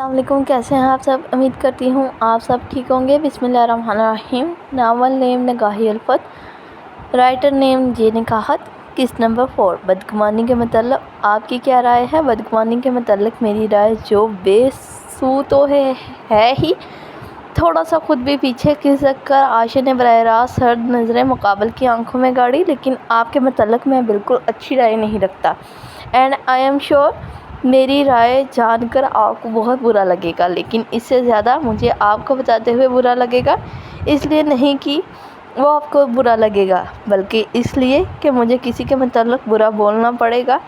السلام علیکم، کیسے ہیں آپ سب؟ امید کرتی ہوں آپ سب ٹھیک ہوں گے۔ بسم اللہ الرحمن الرحیم۔ ناول نیم نگاہی الفت، رائٹر نیم جے نکاحت، قسط نمبر 4، بدگمانی کے متعلق آپ کی کیا رائے ہے؟ بدگمانی کے متعلق میری رائے جو بے سو تو ہے ہی، تھوڑا سا خود بھی پیچھے کھسک کر عاشق نے براہ راست سرد نظریں مقابل کی آنکھوں میں گاڑی، لیکن آپ کے متعلق میں بالکل اچھی رائے نہیں رکھتا، اینڈ آئی ایم شیور میری رائے جان کر آپ کو بہت برا لگے گا، لیکن اس سے زیادہ مجھے آپ کو بتاتے ہوئے برا لگے گا، اس لیے نہیں کہ وہ آپ کو برا لگے گا، بلکہ اس لیے کہ مجھے کسی کے متعلق برا بولنا پڑے گا،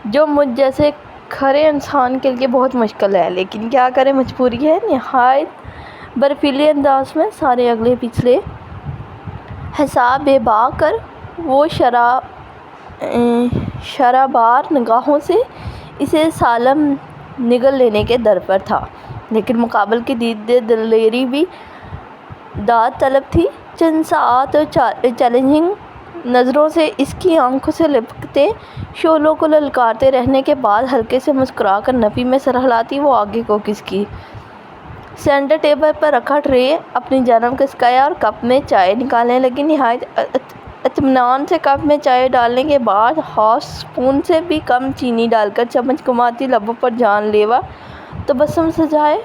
جو مجھ جیسے کھرے انسان کے لیے بہت مشکل ہے، لیکن کیا کریں، مجبوری ہے۔ نہایت برفیلے انداز میں سارے اگلے پچھلے حساب بے باک کر وہ شرابار نگاہوں سے اسے سالم نگل لینے کے در پر تھا، لیکن مقابل کی دلیری بھی داد طلب تھی۔ چند ساعت اور چیلنجنگ نظروں سے اس کی آنکھوں سے لپکتے شعلوں کو للکارتے رہنے کے بعد ہلکے سے مسکرا کر نفی میں سر ہلاتی وہ آگے کو کھسکی، سینٹر ٹیبل پر رکھا ٹرے اپنی جانب کھسکایا اور کپ میں چائے نکالنے لگی۔ نہایت اطمینان سے کپ میں چائے ڈالنے کے بعد ہاف اسپون سے بھی کم چینی ڈال کر چمچ گھماتی لبوں پر جان لیوا تبسم سجائے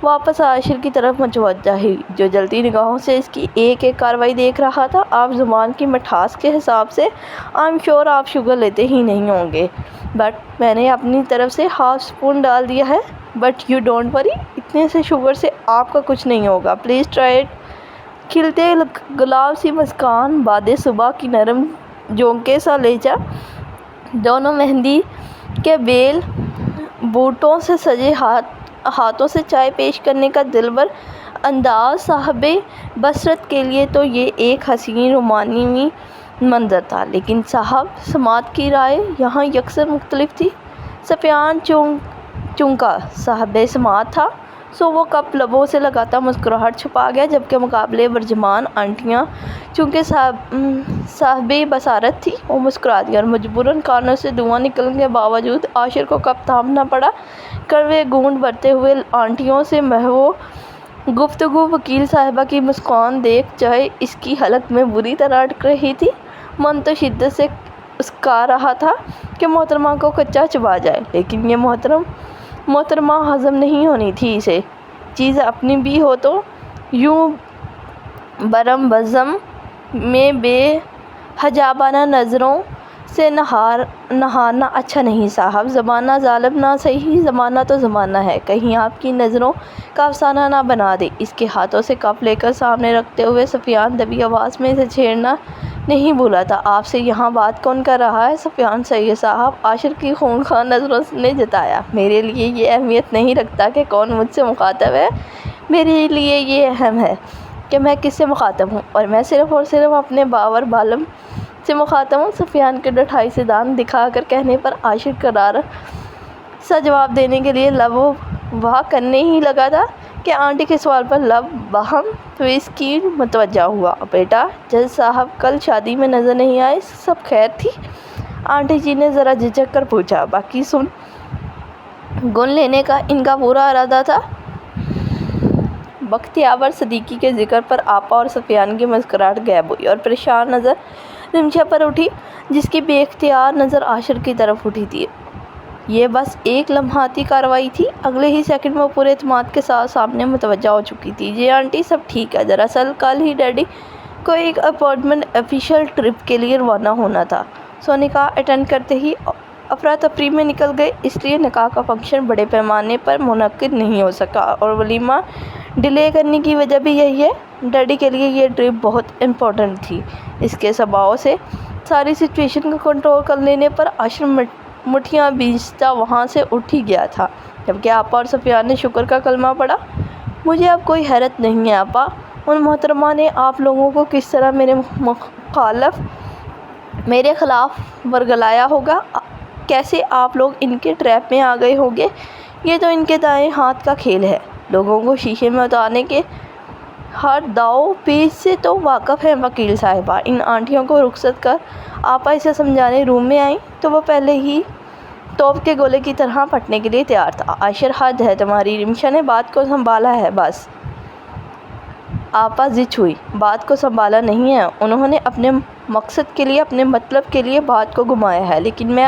واپس عاشق کی طرف متوجہ ہوئی، جو جلتی نگاہوں سے اس کی ایک ایک کارروائی دیکھ رہا تھا۔ آپ زبان کی مٹھاس کے حساب سے آئی ایم شیور آپ شوگر لیتے ہی نہیں ہوں گے، بٹ میں نے اپنی طرف سے ہاف اسپون ڈال دیا ہے، بٹ یو ڈونٹ وری، اتنے سے شوگر سے آپ کا کچھ نہیں ہوگا، پلیز ٹرائی اٹ۔ کھلتے گلاب سی مسکان، باد صبح کی نرم جھونکے سا لہجہ، دونوں مہندی کے بیل بوٹوں سے سجے ہاتھوں سے چائے پیش کرنے کا دلبر انداز، صاحب بصرت کے لیے تو یہ ایک حسین رومانوی منظر تھا، لیکن صاحب سماعت کی رائے یہاں یکسر مختلف تھی۔ سفیان چونکہ صاحب سماعت تھا، سو وہ کپ لبوں سے لگاتا مسکراہٹ چھپا گیا، جبکہ مقابلے برجمان آنٹیاں چونکہ صاحب بصارت تھیں، وہ مسکرا دیں اور مجبوراً کانوں سے دھواں نکلنے کے باوجود عاشق کو کپ تھامنا پڑا۔ کڑوے گونج بھرتے ہوئے آنٹیوں سے محو گفتگو، وکیل صاحبہ کی مسکان دیکھ چائے اس کی حلق میں بری طرح اٹک رہی تھی، من تو شدت سے اسکا رہا تھا کہ محترمہ کو کچا چبا جائے، لیکن یہ محترمہ ہضم نہیں ہونی تھی اسے، چیز اپنی بھی ہو تو یوں برم بزم میں بے حجابانہ نظروں سے نہارنا اچھا نہیں صاحب، زمانہ ظالم نہ سہی، زمانہ تو زمانہ ہے، کہیں آپ کی نظروں کا افسانہ نہ بنا دے۔ اس کے ہاتھوں سے کپ لے کر سامنے رکھتے ہوئے سفیان دبی آواز میں اسے چھیڑنا نہیں بھولا تھا۔ آپ سے یہاں بات کون کر رہا ہے؟ سفیان سید صاحب، عاشق کی خونخوار نظروں نے جتایا، میرے لیے یہ اہمیت نہیں رکھتا کہ کون مجھ سے مخاطب ہے، میرے لیے یہ اہم ہے کہ میں کس سے مخاطب ہوں، اور میں صرف اور صرف اپنے باور بالم سے مخاطب ہوں۔ سفیان کے ڈٹھائی سے دانت دکھا کر کہنے پر عاشق کرارا سا جواب دینے کے لیے لب واہ کرنے ہی لگا تھا کہ آنٹی کے سوال پر لب بہم ہوئے اس کی متوجہ ہوا۔ بیٹا، جج صاحب کل شادی میں نظر نہیں آئے، سب خیر تھی؟ آنٹی جی نے ذرا جھجک کر پوچھا۔ باقی سن گن لینے کا ان کا پورا ارادہ تھا۔ بختیور صدیقی کے ذکر پر آپا اور سفیان کی مسکراہٹ غائب ہوئی اور پریشان نظر رمشا پر اٹھی، جس کی بے اختیار نظر عاشق کی طرف اٹھی تھی۔ یہ بس ایک لمحاتی کارروائی تھی، اگلے ہی سیکنڈ میں پورے اعتماد کے ساتھ سامنے متوجہ ہو چکی تھی۔ جی آنٹی، سب ٹھیک ہے، دراصل کل ہی ڈیڈی کو ایک اپارٹمنٹ آفیشل ٹرپ کے لیے روانہ ہونا تھا، سو نکاح اٹینڈ کرتے ہی افراتفری میں نکل گئے، اس لیے نکاح کا فنکشن بڑے پیمانے پر منعقد نہیں ہو سکا، اور ولیمہ ڈیلے کرنے کی وجہ بھی یہی ہے۔ ڈیڈی کے لیے یہ ٹرپ بہت امپورٹنٹ تھی۔ اس کے سباؤ سے ساری سچویشن کو کنٹرول کر لینے پر عاشق مٹھیاں بھیجتا وہاں سے اٹھ ہی گیا تھا، جبکہ آپا اور سفیان نے شکر کا کلمہ پڑھا۔ مجھے اب کوئی حیرت نہیں ہے آپا، ان محترمہ نے آپ لوگوں کو کس طرح میرے خلاف ورگلایا ہوگا، کیسے آپ لوگ ان کے ٹریپ میں آ گئے ہوں گے، یہ تو ان کے دائیں ہاتھ کا کھیل ہے۔ لوگوں کو شیشے میں اتارنے کے ہر داؤ پیچ سے تو واقف ہیں وکیل صاحبہ۔ ان آنٹیوں کو رخصت کر آپا اسے سمجھانے روم میں آئیں تو وہ پہلے ہی توپ کے گولے کی طرح پھٹنے کے لیے تیار تھا۔ عاشر حد ہے تمہاری، رمشا نے بات کو سنبھالا ہے بس۔ آپا ضد ہوئی، بات کو سنبھالا نہیں ہے، انہوں نے اپنے مقصد کے لیے، اپنے مطلب کے لیے بات کو گھمایا ہے، لیکن میں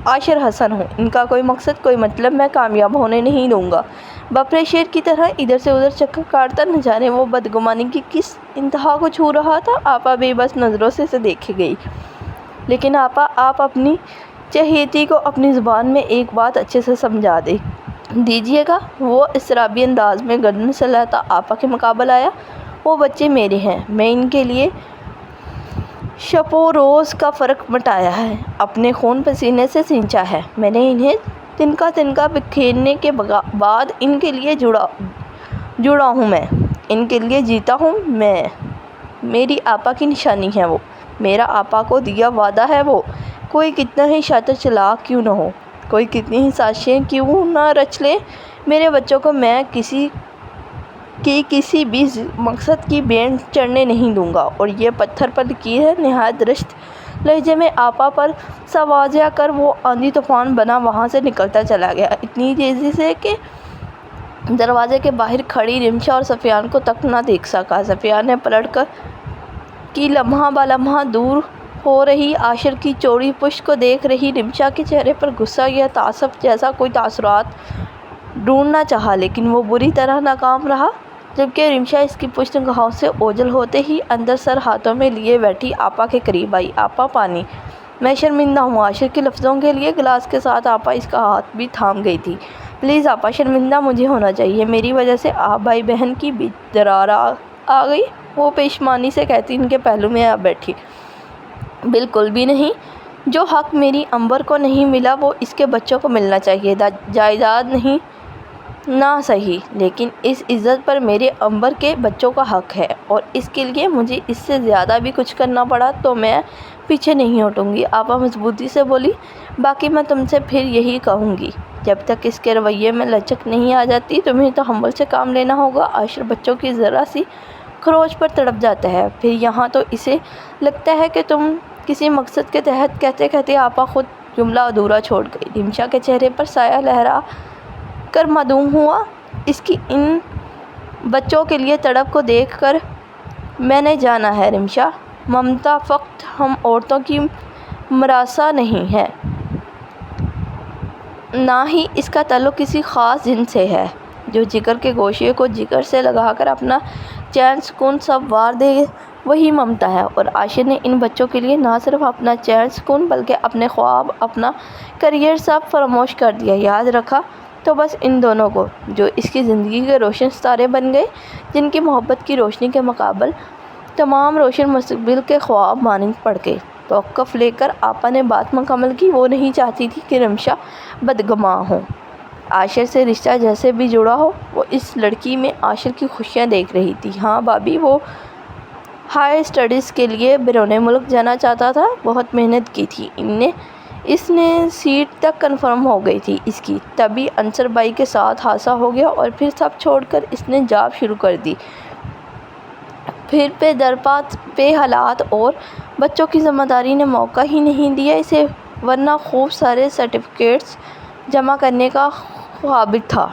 عاشر حسن ہوں، ان کا کوئی مقصد کوئی مطلب میں کامیاب ہونے نہیں دوں گا۔ بپرے شیر کی طرح ادھر سے ادھر چکر کاٹتا نہ جانے وہ بدگمانی کی کس انتہا کو چھو رہا تھا۔ آپا بے بس نظروں سے اسے دیکھے گئی۔ لیکن آپا، آپ اپنی چہیتی کو اپنی زبان میں ایک بات اچھے سے سمجھا دیجیے گا۔ وہ اضطرابی انداز میں گردن سلاتا آپا کے مقابل آیا۔ وہ بچے میرے ہیں، میں ان کے لیے شب و روز کا فرق مٹایا ہے، اپنے خون پسینے سے سینچا ہے، میں نے انہیں تنکا تنکا بکھیرنے کے بعد ان کے لیے جڑا ہوں، میں ان کے لیے جیتا ہوں، میں میری آپا کی نشانی ہے وہ، میرا آپا کو دیا وعدہ ہے وہ، کوئی کتنا ہی شاطر چلاک کیوں نہ ہو، کوئی کتنی ہی سازشیں کیوں نہ رچ لے، میرے بچوں کو میں کسی بھی مقصد کی بین چڑھنے نہیں دوں گا۔ اور یہ پتھر پر لکیر ہے، نہایت درست لہجے میں آپا پر سا واضح کر وہ آندھی طوفان بنا وہاں سے نکلتا چلا گیا، اتنی تیزی سے کہ دروازے کے باہر کھڑی رمشا اور سفیان کو تک نہ دیکھ سکا۔ سفیان نے پلٹ کر کی لمحہ بلمحہ دور ہو رہی عاشر کی چوڑی پشت کو دیکھ رہی رمشا کے چہرے پر غصہ یا تعصب جیسا کوئی تاثرات ڈھونڈنا چاہا، لیکن وہ بری طرح ناکام رہا۔ جبکہ رمشا اس کی پشت گاہوں سے اوجھل ہوتے ہی اندر سر ہاتھوں میں لیے بیٹھی آپا کے قریب آئی۔ آپا پانی، میں شرمندہ ہوں۔ عاشر کے لفظوں کے لیے گلاس کے ساتھ آپا اس کا ہاتھ بھی تھام گئی تھی۔ پلیز آپا، شرمندہ مجھے ہونا چاہیے، میری وجہ سے آپ بھائی بہن کی بیچ درار آ گئی، وہ پیشمانی سے کہتی ان کے پہلو میں آ بیٹھی۔ بالکل بھی نہیں، جو حق میری امبر کو نہیں ملا وہ اس کے بچوں کو ملنا چاہیے، جائیداد نہیں نہ صحیح، لیکن اس عزت پر میرے امبر کے بچوں کا حق ہے، اور اس کے لیے مجھے اس سے زیادہ بھی کچھ کرنا پڑا تو میں پیچھے نہیں ہٹوں گی۔ آپا مضبوطی سے بولی، باقی میں تم سے پھر یہی کہوں گی، جب تک اس کے رویے میں لچک نہیں آ جاتی تمہیں تحمل سے کام لینا ہوگا۔ عاشر بچوں کی ذرا سی خروش پر تڑپ جاتا ہے، پھر یہاں تو اسے لگتا ہے کہ تم کسی مقصد کے تحت، کہتے کہتے آپا خود جملہ ادھورا چھوڑ گئی۔ رمشا کے چہرے پر سایہ لہرا کر معدوم ہوا۔ اس کی ان بچوں کے لیے تڑپ کو دیکھ کر میں نے جانا ہے رمشا، ممتا فقط ہم عورتوں کی مراسا نہیں ہے، نہ ہی اس کا تعلق کسی خاص جن سے ہے، جو جگر کے گوشے کو جگر سے لگا کر اپنا چین سکون سب وار دے وہی ممتا ہے۔ اور عاشر نے ان بچوں کے لیے نہ صرف اپنا چین سکون بلکہ اپنے خواب، اپنا کیریئر سب فراموش کر دیا۔ یاد رکھا تو بس ان دونوں کو، جو اس کی زندگی کے روشن ستارے بن گئے، جن کی محبت کی روشنی کے مقابل تمام روشن مستقبل کے خواب مانند پڑ گئے۔ توقف لے کر آپا نے بات مکمل کی۔ وہ نہیں چاہتی تھی کہ رمشا بدگماں ہو، عاشر سے رشتہ جیسے بھی جڑا ہو، وہ اس لڑکی میں عاشر کی خوشیاں دیکھ رہی تھی۔ ہاں بھابی، وہ ہائر اسٹڈیز کے لیے بیرون ملک جانا چاہتا تھا، بہت محنت کی تھی، اس نے سیٹ تک کنفرم ہو گئی تھی اس کی، تبھی انصر بھائی کے ساتھ حادثہ ہو گیا اور پھر سب چھوڑ کر اس نے جاب شروع کر دی۔ پھر پہ حالات اور بچوں کی ذمہ داری نے موقع ہی نہیں دیا اسے، ورنہ خوب سارے سرٹیفکیٹس جمع کرنے کا قابل تھا۔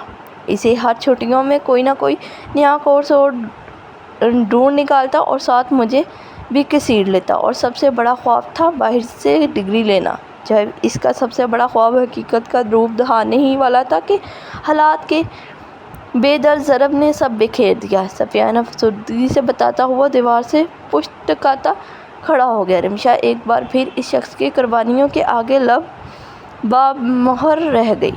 اسے ہر چھٹیوں میں کوئی نہ کوئی نیا کورس اور ڈھونڈ نکالتا اور ساتھ مجھے بھی گھسیٹ لیتا، اور سب سے بڑا خواب تھا باہر سے ڈگری لینا۔ جب اس کا سب سے بڑا خواب حقیقت کا روپ دھارنے ہی والا تھا کہ حالات کے بے در ضرب نے سب بکھیر دیا۔ سفیان افسردگی سے بتاتا ہوا دیوار سے پشت ٹکاتا کھڑا ہو گیا۔ رمشا ایک بار پھر اس شخص کی قربانیوں کے آگے لب بامہر رہ گئی۔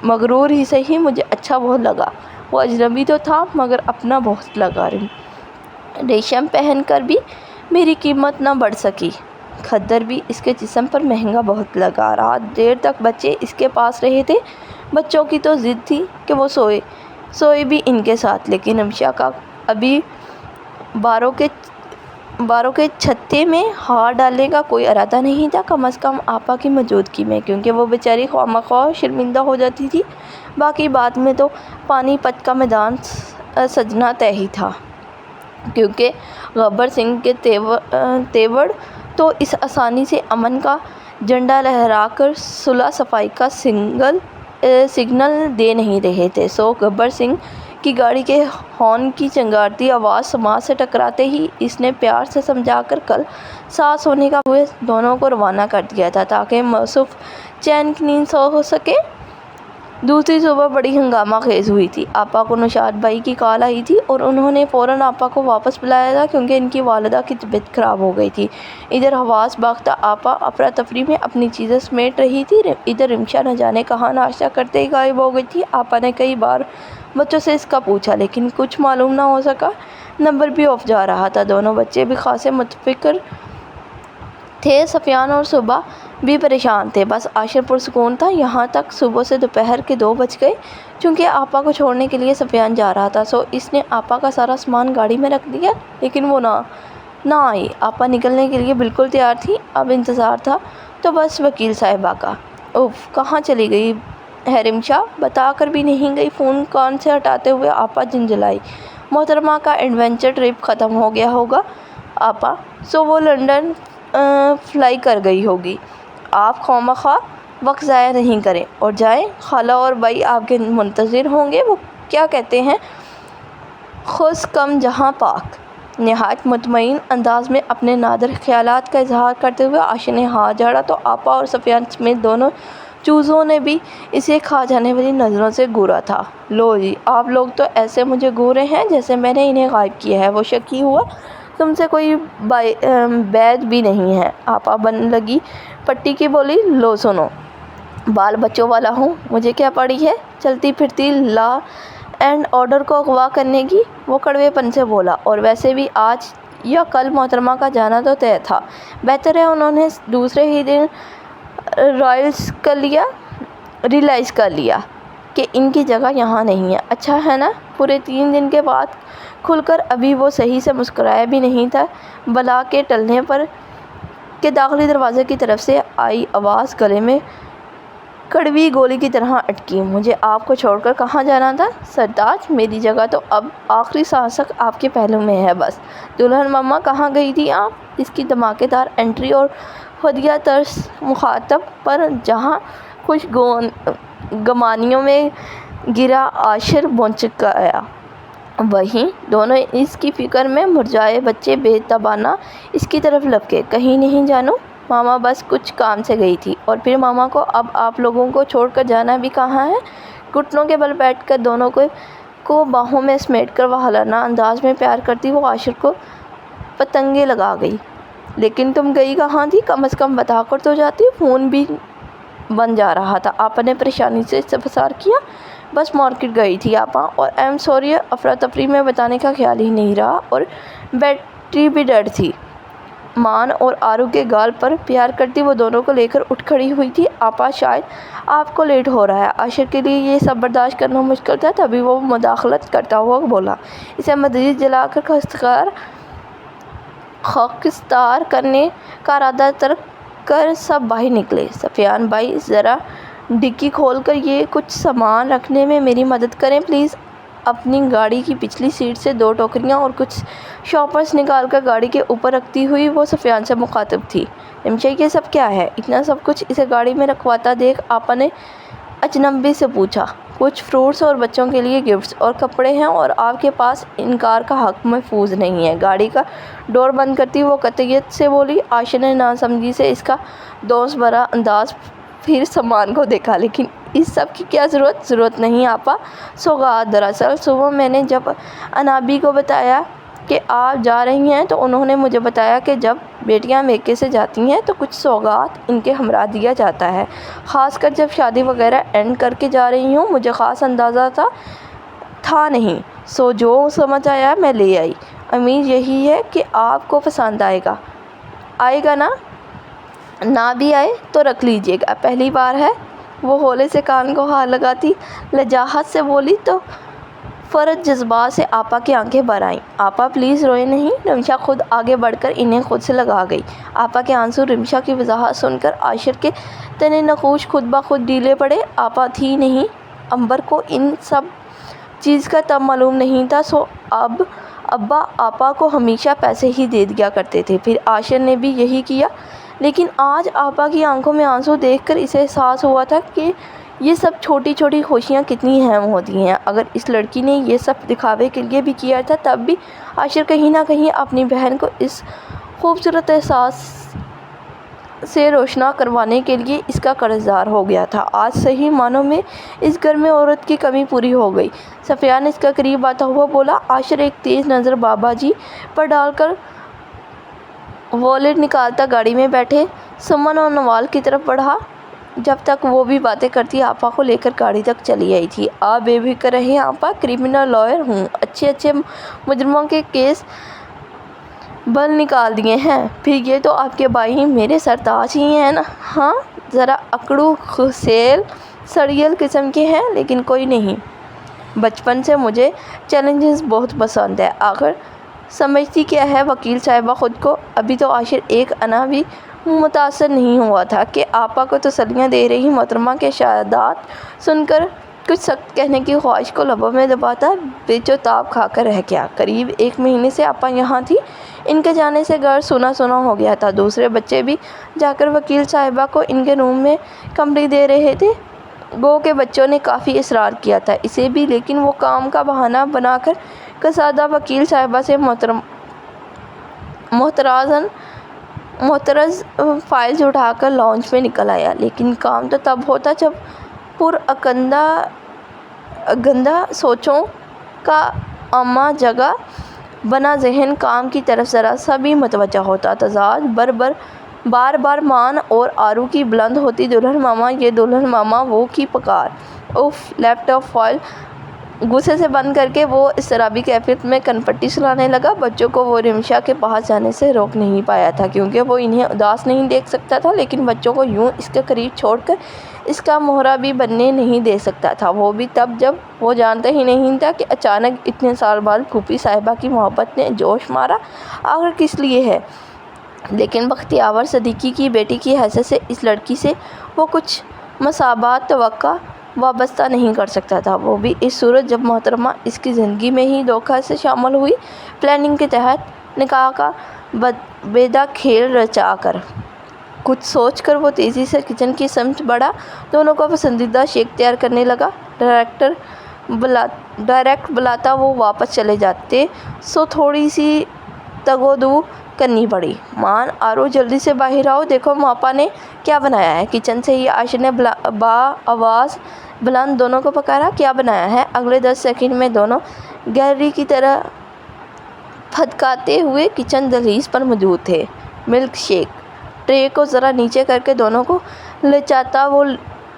مغرور ہی صحیح، مجھے اچھا بہت لگا، وہ اجنبی تو تھا مگر اپنا بہت لگا۔ ریشم پہن کر بھی میری قیمت نہ بڑھ سکی، کھدر بھی اس کے جسم پر مہنگا بہت لگا۔ رات دیر تک بچے اس کے پاس رہے تھے۔ بچوں کی تو ضد تھی کہ وہ سوئے بھی ان کے ساتھ، لیکن رمشا کا ابھی باروں کے چھتے میں ہاتھ ڈالنے کا کوئی ارادہ نہیں تھا، کم از کم آپا کی موجودگی میں، کیونکہ وہ بیچاری خواہ مخواہ شرمندہ ہو جاتی تھی۔ باقی بعد میں تو پانی پت کا میدان سجنا طے ہی تھا، کیونکہ گبر سنگھ کے تیور تو اس آسانی سے امن کا جھنڈا لہرا کر صلح صفائی کا سگنل دے نہیں رہے تھے، سو گبر سنگھ کی گاڑی کے ہارن کی چنگاڑتی آواز سماج سے ٹکراتے ہی اس نے پیار سے سمجھا کر کل ساتھ سونے کا ہوئے دونوں کو روانہ کر دیا تھا تاکہ موصوف چین کی نیند سو سکے۔ دوسری صبح بڑی ہنگامہ خیز ہوئی تھی۔ آپا کو نشاد بھائی کی کال آئی تھی اور انہوں نے فوراً آپا کو واپس بلایا تھا کیونکہ ان کی والدہ کی طبیعت خراب ہو گئی تھی۔ ادھر حواس باختہ آپا افراتفری میں اپنی چیزیں سمیٹ رہی تھی، ادھر رمشا نہ جانے کہاں ناشتہ کرتے ہی غائب ہو گئی تھی۔ آپا نے کئی بار بچوں سے اس کا پوچھا لیکن کچھ معلوم نہ ہو سکا، نمبر بھی آف جا رہا تھا۔ دونوں بچے بھی خاصے متفکر تھے، سفیان اور صبح بھی پریشان تھے، بس عاشر پرسکون تھا یہاں تک صبح سے دوپہر کے 2 بج گئے۔ چونکہ آپا کو چھوڑنے کے لیے سفیان جا رہا تھا سو اس نے آپا کا سارا سامان گاڑی میں رکھ دیا، لیکن وہ نہ آئی۔ آپا نکلنے کے لیے بالکل تیار تھی، اب انتظار تھا تو بس وکیل صاحبہ کا۔ اوف، کہاں چلی گئی ہے رمشا؟ بتا کر بھی نہیں گئی۔ فون کان سے ہٹاتے ہوئے آپا جھنجھلائی۔ محترمہ کا ایڈونچر ٹرپ ختم ہو گیا ہوگا آپا، سو وہ لنڈن فلائی کر گئی ہوگی۔ آپ خواہ وقت ضائع نہیں کریں اور جائیں، خالہ اور بھائی آپ کے منتظر ہوں گے۔ وہ کیا کہتے ہیں؟ خوش کم جہاں پاک۔ نہایت مطمئن انداز میں اپنے نادر خیالات کا اظہار کرتے ہوئے عاشر نے ہاتھ جھاڑا تو آپا اور سفیان سمیت دونوں چوزوں نے بھی اسے کھا جانے والی نظروں سے گھورا تھا۔ لو جی، آپ لوگ تو ایسے مجھے گھورے ہیں جیسے میں نے انہیں غائب کیا ہے۔ وہ شکی ہوا، تم سے کوئی بید بھی نہیں ہے۔ آپا بن لگی پٹی کی، بولی لو سنو، بال بچوں والا ہوں، مجھے کیا پڑی ہے چلتی پھرتی لا اینڈ آرڈر کو اغوا کرنے کی؟ وہ کڑوے پن سے بولا، اور ویسے بھی آج یا کل محترمہ کا جانا تو طے تھا، بہتر ہے انہوں نے دوسرے ہی دن ریلائز کر لیا کہ ان کی جگہ یہاں نہیں ہے۔ اچھا ہے نا، پورے 3 دن کے بعد کھل کر ابھی وہ صحیح سے مسکرایا بھی نہیں تھا، بلا کے ٹلنے پر کہ داخلی دروازے کی طرف سے آئی آواز گلے میں کڑوی گولی کی طرح اٹکی۔ مجھے آپ کو چھوڑ کر کہاں جانا تھا سرتاج؟ میری جگہ تو اب آخری سانس تک آپ کے پہلو میں ہے بس۔ دلہن مما کہاں گئی تھی آپ؟ اس کی دھماکے دار انٹری اور خودیہ طرز مخاطب پر جہاں خوش گمانیوں میں گرا عاشر بونچ گیا، وہیں دونوں اس کی فکر میں مرجھائے بچے بے تابانہ اس کی طرف لپکے۔ کہیں نہیں جانو، ماما بس کچھ کام سے گئی تھی، اور پھر ماما کو اب آپ لوگوں کو چھوڑ کر جانا بھی کہاں ہے؟ گھٹنوں کے بل بیٹھ کر دونوں کو باہوں میں سمیٹ کر والہانہ انداز میں پیار کرتی وہ عاشر کو پتنگیں لگا گئی۔ لیکن تم گئی کہاں تھی؟ کم از کم بتا کر تو جاتی، فون بھی بن جا رہا تھا۔ آپا نے پریشانی سے استفسار کیا۔ بس مارکیٹ گئی تھی آپا، اور ایم سوری، افراتفری میں بتانے کا خیال ہی نہیں رہا، اور بیٹری بھی ڈیڈ تھی۔ مان اور آرو کے گال پر پیار کرتی وہ دونوں کو لے کر اٹھ کھڑی ہوئی تھی۔ آپا، شاید آپ کو لیٹ ہو رہا ہے۔ عاشر کے لیے یہ سب برداشت کرنا مشکل تھا، تبھی وہ مداخلت کرتا ہوا بولا، اسے مزید جلا کر خاکستار کرنے کا ارادہ ترک کر سب باہر نکلے۔ سفیان بھائی، ذرا ڈکی کھول کر یہ کچھ سامان رکھنے میں میری مدد کریں پلیز۔ اپنی گاڑی کی پچھلی سیٹ سے 2 ٹوکریاں اور کچھ شاپرز نکال کر گاڑی کے اوپر رکھتی ہوئی وہ سفیان سے مخاطب تھی۔ رمشا، یہ سب کیا ہے؟ اتنا سب کچھ اسے گاڑی میں رکھواتا دیکھ آپا نے اجنبی سے پوچھا۔ کچھ فروٹس اور بچوں کے لیے گفٹس اور کپڑے ہیں، اور آپ کے پاس انکار کا حق محفوظ نہیں ہے۔ گاڑی کا ڈور بند کرتی وہ قطعیت سے بولی۔ عاشر نے ناسمجھی سے اس کا دوست بھرا انداز پھر سامان کو دیکھا، لیکن اس سب کی کیا ضرورت؟ ضرورت نہیں آپا، سوغات دراصل صبح میں نے جب انابی کو بتایا کہ آپ جا رہی ہیں تو انہوں نے مجھے بتایا کہ جب بیٹیاں میکے سے جاتی ہیں تو کچھ سوغات ان کے ہمراہ دیا جاتا ہے، خاص کر جب شادی وغیرہ اینڈ کر کے جا رہی ہوں۔ مجھے خاص اندازہ تھا نہیں، سو جو سمجھ آیا میں لے آئی۔ امید یہی ہے کہ آپ کو پسند آئے گا نا؟ نہ بھی آئے تو رکھ لیجیے گا، پہلی بار ہے۔ وہ ہولے سے کان کو ہاتھ لگاتی لجاجت سے بولی تو فرد جذبات سے آپا کی آنکھیں بھر آئیں۔ آپا پلیز روئیں نہیں۔ رمشا خود آگے بڑھ کر انہیں خود سے لگا گئی۔ آپا کے آنسو رمشا کی وضاحت سن کر عاشر کے تنے نقوش خود بخود ڈھیلے پڑے۔ آپا تھی نہیں، امبر کو ان سب چیز کا تب معلوم نہیں تھا، سو اب ابا آپا کو ہمیشہ پیسے ہی دے دیا کرتے تھے۔ پھر عاشر نے بھی یہی کیا، لیکن آج آپا کی آنکھوں میں آنسو دیکھ کر اسے احساس ہوا تھا کہ یہ سب چھوٹی چھوٹی خوشیاں کتنی اہم ہوتی ہیں۔ اگر اس لڑکی نے یہ سب دکھاوے کے لیے بھی کیا تھا، تب بھی عاشر کہیں نہ کہیں اپنی بہن کو اس خوبصورت احساس سے روشنا کروانے کے لیے اس کا قرضدار ہو گیا تھا۔ آج صحیح معنوں میں اس گھر میں عورت کی کمی پوری ہو گئی۔ سفیان اس کا قریب آتا ہوا بولا۔ عاشر ایک تیز نظر بابا جی پر ڈال کر والیٹ نکالتا گاڑی میں بیٹھے سمن اور نوال کی طرف بڑھا۔ جب تک وہ بھی باتیں کرتی آپا کو لے کر گاڑی تک چلی آئی تھی۔ آپ بے فکر رہیں آپا، کرمنل لائر ہوں، اچھے مجرموں کے کیس بل نکال دیے ہیں۔ پھر یہ تو آپ کے بھائی میرے سرتاج ہی ہیں نا؟ ہاں، ذرا اکڑو خسیل سڑیل قسم کے ہیں، لیکن کوئی نہیں۔ بچپن سے مجھے چیلنجز بہت پسند ہے۔ آخر سمجھتی کیا ہے وکیل صاحبہ خود کو؟ ابھی تو عاشر ایک انا بھی متاثر نہیں ہوا تھا کہ آپا کو تسلیاں دے رہی محترمہ کے اشارات سن کر کچھ سخت کہنے کی خواہش کو لبوں میں دباتا بیچ و تاب کھا کر رہ گیا۔ قریب 1 مہینے سے آپا یہاں تھی۔ ان کے جانے سے گھر سونا سونا ہو گیا تھا۔ دوسرے بچے بھی جا کر وکیل صاحبہ کو ان کے روم میں کمرے دے رہے تھے۔ گو کہ بچوں نے کافی اصرار کیا تھا اسے بھی، لیکن وہ کام کا بہانہ بنا کر کسادہ وکیل صاحبہ سے محترز فائلز اٹھا کر لاؤنج میں نکل آیا۔ لیکن کام تو تب ہوتا جب گندہ سوچوں کا عامہ جگہ بنا ذہن کام کی طرف ذرا سا بھی متوجہ ہوتا۔ تضاد بار بار مان اور آرو کی بلند ہوتی دلہن ماما یہ دلہن ماما وہ کی پکار۔ اف لیپ ٹاپ فائل غصے سے بند کر کے وہ اضطرابی کیفیت میں کنپٹی سلانے لگا۔ بچوں کو وہ رمشا کے پاس جانے سے روک نہیں پایا تھا کیونکہ وہ انہیں اداس نہیں دیکھ سکتا تھا، لیکن بچوں کو یوں اس کے قریب چھوڑ کر اس کا مہرا بھی بننے نہیں دے سکتا تھا، وہ بھی تب جب وہ جانتا ہی نہیں تھا کہ اچانک اتنے سال بعد پھوپھی صاحبہ کی محبت نے جوش مارا۔ آخر کس لیے ہے؟ لیکن بختیور صدیقی کی بیٹی کی حیثیت سے اس لڑکی سے وہ کچھ مثابات توقع وابستہ نہیں کر سکتا تھا، وہ بھی اس صورت جب محترمہ اس کی زندگی میں ہی دھوکہ سے شامل ہوئی، پلاننگ کے تحت نکاح کا بیدہ کھیل رچا کر۔ کچھ سوچ کر وہ تیزی سے کچن کی سمت بڑھا، دونوں کو پسندیدہ شیک تیار کرنے لگا۔ ڈائریکٹ بلاتا وہ واپس چلے جاتے سو تھوڑی سی تگودو کرنی پڑی۔ مان آرو جلدی سے باہر آؤ، دیکھو ماپا نے کیا بنایا ہے۔ کچن سے ہی عاشر نے آواز بلند دونوں کو پکارا۔ کیا بنایا ہے؟ اگلے 10 سیکنڈ میں دونوں گیلری کی طرح پھدکاتے ہوئے کچن دہلیز پر موجود تھے۔ Milk shake. ٹرے کو ذرا نیچے کر کے دونوں کو لچاتا وہ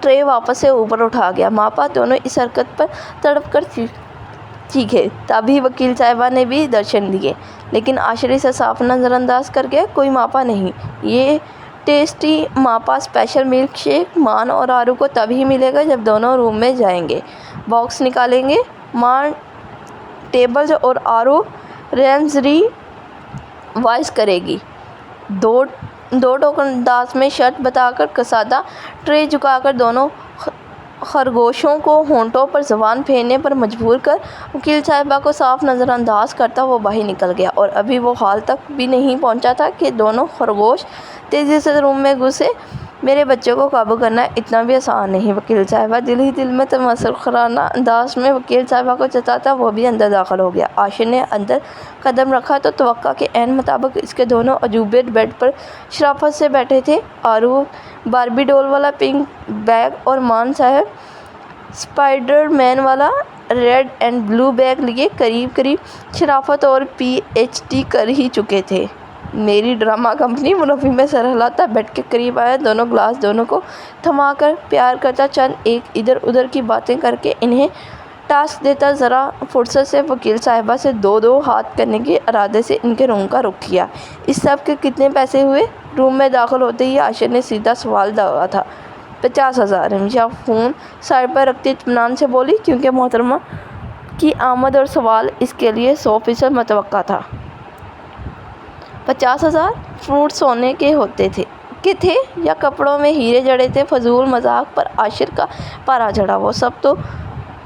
ٹرے واپس سے اوپر اٹھا گیا۔ ماپا دونوں اس حرکت پر تڑپ کر چیخے۔ تبھی وکیل صاحبہ نے بھی درشن دیے، لیکن عاشر اسے صاف نظر انداز کر گیا۔ کوئی ماپا نہیں۔ یہ ٹیسٹی ماپا اسپیشل ملک شیک مان اور آرو کو تبھی ملے گا جب دونوں روم میں جائیں گے، باکس نکالیں گے۔ مان ٹیبلز اور آرو ریمزری وائز کرے گی۔ دو ٹوکن انداز میں شرط بتا کر کسادہ ٹرے جھکا کر دونوں خرگوشوں کو ہونٹوں پر زبان پھیرنے پر مجبور کر وکیل صاحبہ کو صاف نظر انداز کرتا وہ باہر نکل گیا، اور ابھی وہ حال تک بھی نہیں پہنچا تھا کہ دونوں خرگوش تیزی سے روم میں گھسے۔ میرے بچوں کو قابو کرنا اتنا بھی آسان نہیں وکیل صاحبہ، دل ہی دل میں تمسخرانہ انداز میں وکیل صاحبہ کو جتاتا وہ بھی اندر داخل ہو گیا۔ عاشر نے اندر قدم رکھا تو توقع کے عین مطابق اس کے دونوں عجوبے بیڈ پر شرافت سے بیٹھے تھے۔ آرو باربی ڈول والا پنک بیگ اور مان صاحب اسپائڈر مین والا ریڈ اینڈ بلو بیگ لیے قریب شرافت اور پی ایچ ڈی کر ہی چکے تھے۔ میری ڈرامہ کمپنی منفی میں سر ہلاتا بیڈ کے قریب آیا، دونوں گلاس دونوں کو تھما کر پیار کرتا، چند ایک ادھر ادھر کی باتیں کر کے انہیں ٹاسک دیتا، ذرا فرصت سے وکیل صاحبہ سے دو ہاتھ کرنے کے ارادے سے ان کے روم کا رخ کیا۔ اس سب کے کتنے پیسے ہوئے؟ روم میں داخل ہوتے ہی عاشر نے سیدھا سوال داغا تھا۔ 50,000۔ رمشا فون سائڈ پر رکھتی اطمینان سے بولی، کیونکہ محترمہ کی آمد اور سوال اس کے لیے 100% متوقع تھا۔ 50,000 فروٹ سونے کے ہوتے تھے یا کپڑوں میں ہیرے جڑے تھے؟ فضول مذاق پر عاشر کا پارا چڑھا۔ وہ سب تو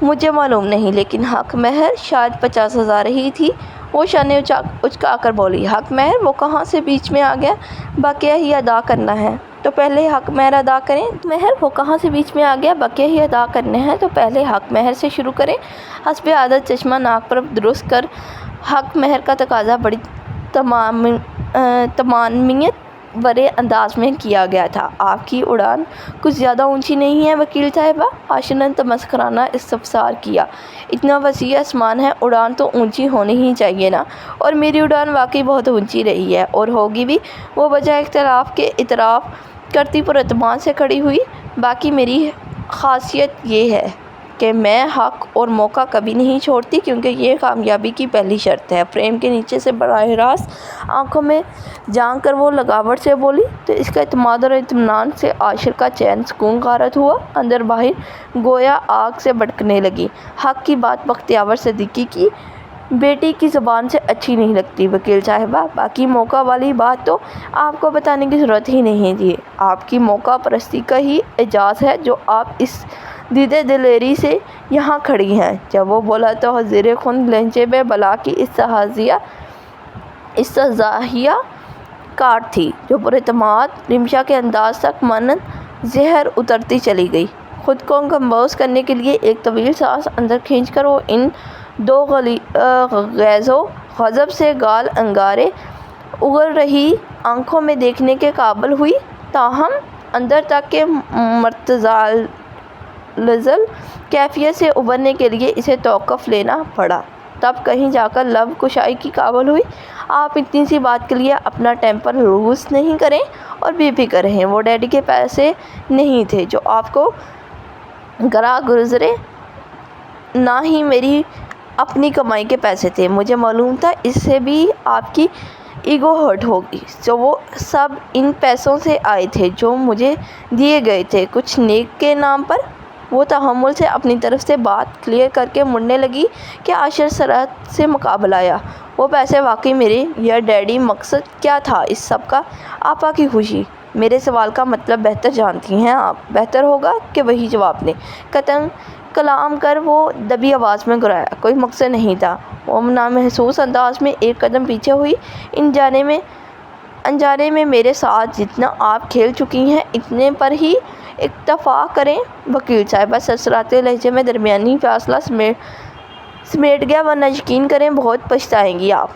مجھے معلوم نہیں، لیکن حق مہر شاید 50,000 ہی تھی۔ وہ شانے اچکا کر بولی، حق مہر وہ کہاں سے بیچ میں آ گیا؟ بقیہ ہی ادا کرنا ہے تو پہلے حق مہر ادا کریں۔ مہر وہ کہاں سے بیچ میں آ گیا؟ بقیہ ہی ادا کرنے ہیں تو پہلے حق مہر سے شروع کریں۔ حسب عادت چشمہ ناک پر درست کر حق مہر کا تقاضا بڑی تمانیت بھرے انداز میں کیا گیا تھا۔ آپ کی اڑان کچھ زیادہ اونچی نہیں ہے وکیل صاحبہ؟ عاشر نے تمسخرانہ استفسار کیا۔ اتنا وسیع آسمان ہے، اڑان تو اونچی ہونی ہی چاہیے نا، اور میری اڑان واقعی بہت اونچی رہی ہے اور ہوگی بھی۔ وہ بجائے اختلاف کے اعتراف کرتی پراعتماد سے کھڑی ہوئی۔ باقی میری خاصیت یہ ہے کہ میں حق اور موقع کبھی نہیں چھوڑتی، کیونکہ یہ کامیابی کی پہلی شرط ہے۔ فریم کے نیچے سے براہ راست آنکھوں میں جھانک کر وہ لگاوٹ سے بولی تو اس کا اعتماد اور اطمینان سے عاشر کا چین سکون غارت ہوا، اندر باہر گویا آگ سے بھڑکنے لگی۔ حق کی بات بختیور صدیقی کی بیٹی کی زبان سے اچھی نہیں لگتی وکیل صاحبہ۔ باقی موقع والی بات تو آپ کو بتانے کی ضرورت ہی نہیں تھی۔ آپ کی موقع پرستی کا ہی اعزاز ہے جو آپ اس دیدے دلیری سے یہاں کھڑی ہیں۔ جب وہ بولا تو زیر خون لہجے میں بلا کی استہزائیہ کاٹ تھی جو پراعتماد رمشا کے انداز تک مانند زہر اترتی چلی گئی۔ خود کو کمپوز کرنے کے لیے ایک طویل سانس اندر کھینچ کر وہ ان دو غیظ و غضب سے گال انگارے اگل رہی آنکھوں میں دیکھنے کے قابل ہوئی، تاہم اندر تک کے متزلزل کیفیت سے ابھرنے کے لیے اسے توقف لینا پڑا، تب کہیں جا کر لب کشائی کی قابل ہوئی۔ آپ اتنی سی بات کے لیے اپنا ٹیمپر لوز نہیں کریں اور بے فکر رہیں۔ وہ ڈیڈی کے پیسے نہیں تھے جو آپ کو گراں گزرے، نہ ہی میری اپنی کمائی کے پیسے تھے۔ مجھے معلوم تھا اس سے بھی آپ کی ایگو ہرٹ ہوگی، تو وہ سب ان پیسوں سے آئے تھے جو مجھے دیے گئے تھے کچھ نیک کے نام پر۔ وہ تحمل سے اپنی طرف سے بات کلیئر کر کے مڑنے لگی کہ عاشر سرحد سے مقابل آیا۔ وہ پیسے واقعی میرے یا ڈیڈی؟ مقصد کیا تھا اس سب کا؟ آپا کی خوشی۔ میرے سوال کا مطلب بہتر جانتی ہیں آپ۔ بہتر ہوگا کہ وہی جواب دیں۔ قطع کلام کر وہ دبی آواز میں گرایا، کوئی مقصد نہیں تھا۔ وہ نامحسوس انداز میں ایک قدم پیچھے ہوئی۔ انجانے میں میرے ساتھ جتنا آپ کھیل چکی ہیں اتنے پر ہی اکتفا کریں وکیل صاحبہ۔ سرسراتے لہجے میں درمیانی فاصلہ سمیٹ گیا، ورنہ یقین کریں بہت پچھتائیں گی آپ۔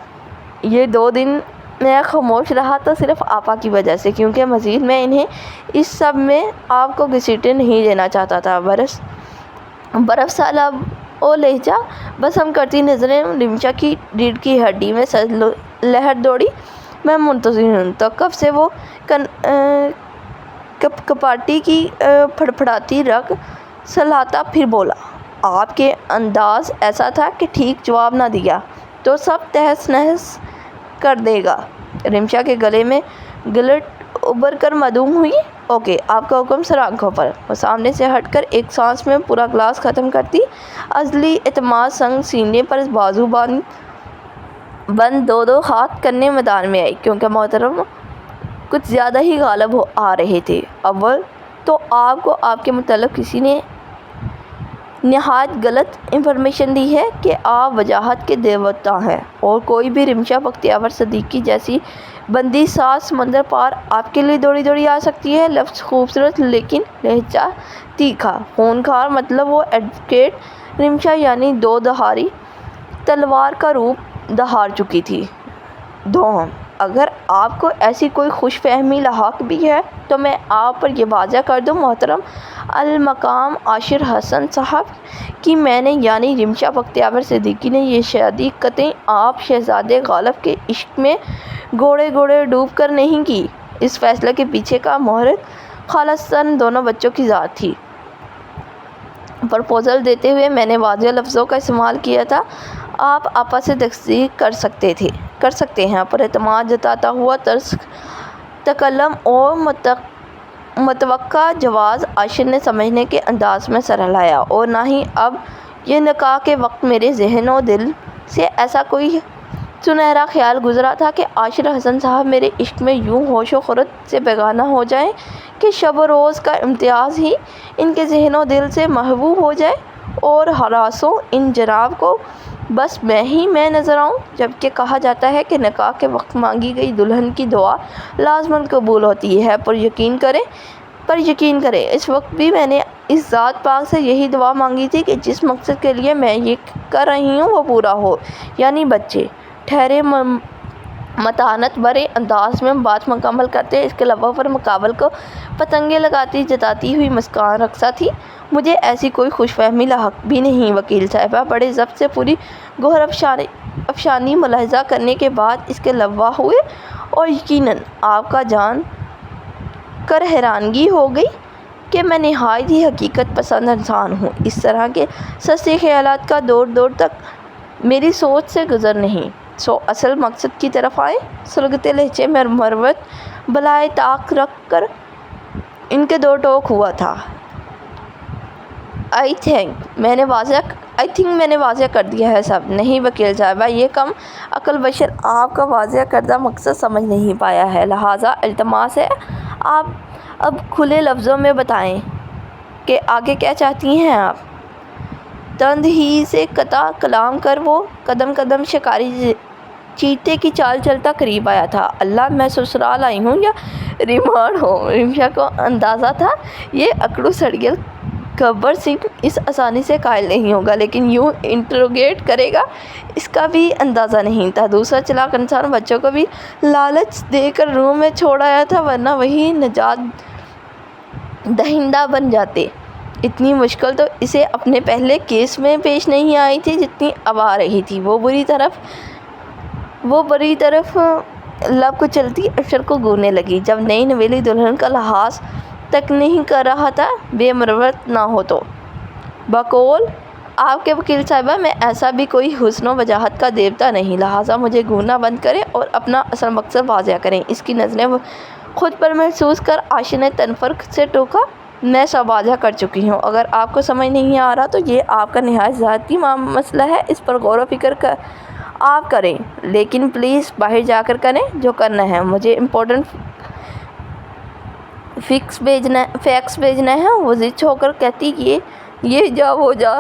یہ 2 دن میں خاموش رہا تو صرف آپا کی وجہ سے، کیونکہ مزید میں انہیں اس سب میں آپ کو گھسیٹنے نہیں دینا چاہتا تھا۔ برف سا لب و لہجہ بسم کرتی نظریں رمشا کی ریڑھ کی ہڈی میں لہر دوڑی۔ میں منتظر ہوں۔ تو کب سے وہ کپاٹی کی پھڑپھڑاتی رگ سلاتا پھر بولا۔ آپ کے انداز ایسا تھا کہ ٹھیک جواب نہ دیا تو سب تہس نہس کر دے گا۔ رمشا کے گلے میں گلٹ ابھر کر معدوم ہوئی۔ اوکے، آپ کا حکم سر آنکھوں پر۔ وہ سامنے سے ہٹ کر ایک سانس میں پورا گلاس ختم کرتی۔ ازلی اعتماد سنگ سینے پر بازو بند 2 ہاتھ کرنے میدان میں آئی، کیونکہ محترم کچھ زیادہ ہی غالب آ رہے تھے۔ اول تو آپ کو آپ کے متعلق کسی نے نہایت غلط انفارمیشن دی ہے کہ آپ وجاہت کے دیوتا ہیں، اور کوئی بھی رمشا بختیور صدیقی جیسی بندی 7 سمندر پار آپ کے لیے دوڑی آ سکتی ہے۔ لفظ خوبصورت لیکن لہجہ تیکھا، خونخوار، مطلب وہ ایڈوکیٹ رمشا یعنی 2 دھاری تلوار کا روپ دھار چکی تھی۔ دوم، اگر آپ کو ایسی کوئی خوش فہمی لاحق بھی ہے تو میں آپ پر یہ واضح کر دوں محترم المقام عاشر حسن صاحب کہ میں نے یعنی رمشا بختیور صدیقی نے یہ شادی قطعی آپ شہزادے غالب کے عشق میں گوڑے ڈوب کر نہیں کی۔ اس فیصلے کے پیچھے کا محرک خالصتاً دونوں بچوں کی ذات تھی۔ پرپوزل دیتے ہوئے میں نے واضح لفظوں کا استعمال کیا تھا۔ آپ آپا سے تصدیق کر سکتے ہیں۔ پر اعتماد جتاتا ہوا طرز تکلم اور متوقع جواز عاشر نے سمجھنے کے انداز میں سر ہلایا، اور نہ ہی اب یہ نکاح کے وقت میرے ذہن و دل سے ایسا کوئی سنہرا خیال گزرا تھا کہ عاشر حسن صاحب میرے عشق میں یوں ہوش و خرد سے بیگانہ ہو جائیں کہ شب و روز کا امتیاز ہی ان کے ذہن و دل سے محو ہو جائے، اور ہراسوں ان جناب کو بس میں نظر آؤں، جبکہ کہا جاتا ہے کہ نکاح کے وقت مانگی گئی دلہن کی دعا لازماً قبول ہوتی ہے۔ پر یقین کریں اس وقت بھی میں نے اس ذات پاک سے یہی دعا مانگی تھی کہ جس مقصد کے لیے میں یہ کر رہی ہوں وہ پورا ہو، یعنی بچے۔ ٹھہرے متانت بھرے انداز میں بات مکمل کرتے اس کے لبوں پر مقابل کو پتنگیں لگاتی جتاتی ہوئی مسکان رقصہ تھی۔ مجھے ایسی کوئی خوش فہمی لاحق بھی نہیں وکیل صاحبہ، بڑے ضبط سے پوری گوہر افشانی ملاحظہ کرنے کے بعد اس کے لبوا ہوئے، اور یقیناً آپ کا جان کر حیرانگی ہو گئی کہ میں نہایت ہی حقیقت پسند انسان ہوں۔ اس طرح کے سستے خیالات کا دور تک میری سوچ سے گزر نہیں۔ سو اصل مقصد کی طرف آئیں۔ سلگتے لہجے میں مروت بالائے طاق رکھ کر ان کے دو ٹوک ہوا تھا۔ آئی تھنک میں نے واضح کر دیا ہے سب۔ نہیں وکیل صاحبہ، یہ کم عقل بشر آپ کا واضح کردہ مقصد سمجھ نہیں پایا ہے، لہٰذا التماس ہے آپ اب کھلے لفظوں میں بتائیں کہ آگے کیا چاہتی ہیں آپ۔ تند ہی سے قطع کلام کر وہ قدم شکاری چیتے کی چال چلتا قریب آیا تھا۔ اللہ، میں سسرال آئی ہوں یا ریمانڈ ہوں؟ رمشا کو اندازہ تھا یہ اکڑو سڑیل گبر سنگھ اس آسانی سے قائل نہیں ہوگا، لیکن یوں انٹروگیٹ کرے گا اس کا بھی اندازہ نہیں تھا۔ دوسرا چلاک انسان بچوں کو بھی لالچ دے کر روم میں چھوڑ آیا تھا، ورنہ وہی نجات دہندہ بن جاتے۔ اتنی مشکل تو اسے اپنے پہلے کیس میں پیش نہیں آئی تھی جتنی اب آ رہی تھی۔ وہ بری طرف لب کچلتی افسر کو گھورنے لگی۔ جب نئی نویلی دلہن کا لحاظ تک نہیں کر رہا تھا، بے مروت نہ ہو تو بقول آپ کے وکیل صاحبہ میں ایسا بھی کوئی حسن و وجاہت کا دیوتا نہیں، لہٰذا مجھے گھورنا بند کریں اور اپنا اصل مقصد واضح کریں۔ اس کی نظریں خود پر محسوس کر عاشق نے تنفر سے ٹوکا۔ میں سب واضح کر چکی ہوں۔ اگر آپ کو سمجھ نہیں آ رہا تو یہ آپ کا نہایت ذاتی مسئلہ ہے، اس پر غور و فکر آپ کریں، لیکن پلیز باہر جا کر کریں جو کرنا ہے۔ مجھے امپورٹنٹ فیکس بھیجنا ہے۔ وہ زچ ہو کر کہتی یہ جا وہ جا